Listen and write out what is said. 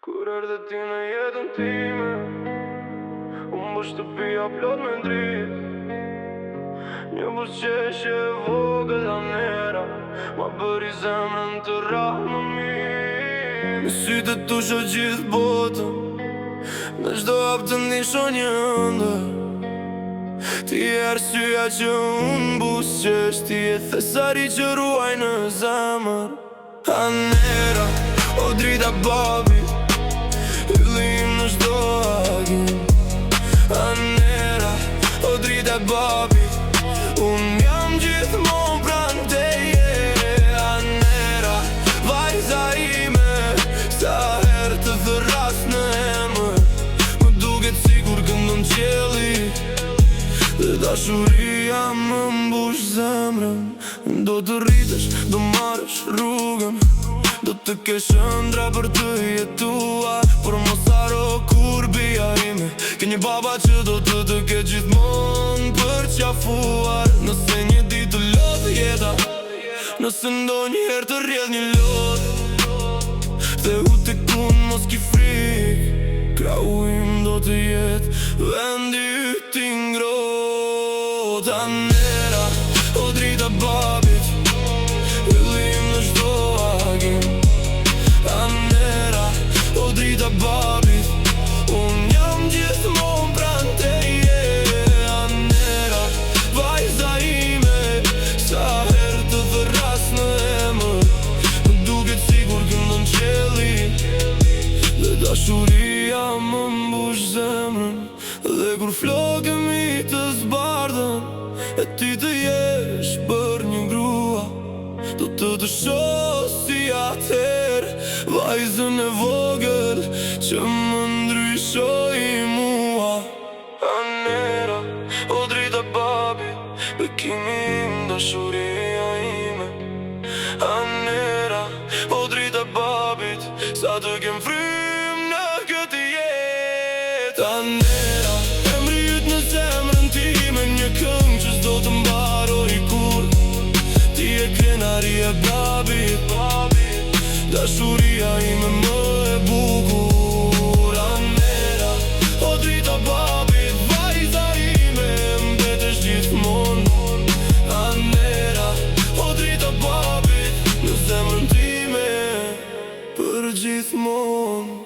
Kur erdhe ti në jetën time, unë bë shtëpia plot me ndrit. Një busqeshje e vogël anera ma bëri zemrën të rrahë më mirë. Me sytë tu shoh gjithë botën, në çdo hap të ndisho një ëndër. Ti e arsyeja që unë busqesh, ti e thesari që ruaj në zemër. Anera, o drita babi, hyllim në çdo agim. Anera, o drita babi, unë jam gjithmonë pranë teje. Anera, vajza ime, sa herë të thërras në emër, më duket sigur këndon qielli, dhe dashuria më mbush zemrën. Do të rritesh, do marrësh rrugën, do të kesh ëndra për të jetuar, por mos haro kur bia ime ke një baba që do të ketë gjithmonë për qafuar. Nëse një ditë të lodh jeta, nëse ndonjëherë të rrjedh një lot, dhe u tek unë mos ki frikë, krau im do të jetë vendi yt i ngrohtë. Anera, o drita babit, hyllim në çdo agim. Anera, o drita babit, unë jam gjithmonë pranë teje. Anera, vajza ime, sa herë të thërras në emër, më duket sigur këndon qielli, dhe dashuria më mbush zemrën. Dhe kur flokëmi të zbardhen, e ti të jesh për një grua, do të shoh si atëherë vajzën e vogël që më ndryshoi mua. Anera, o drita babi, bekimi im, dashuria ime. Anera, o drita babit, sa të kem frym në këtë jetë. Anera, emri yt në zemrën time, një këngë që s'do të mbaroj kur. Ti e krenaria babit, dashuria ime më e bukur. Anera, o drita babit, vajza ime, mbetesh gjithmonë. Anera, o drita babit, në zemrën time për gjithmonë.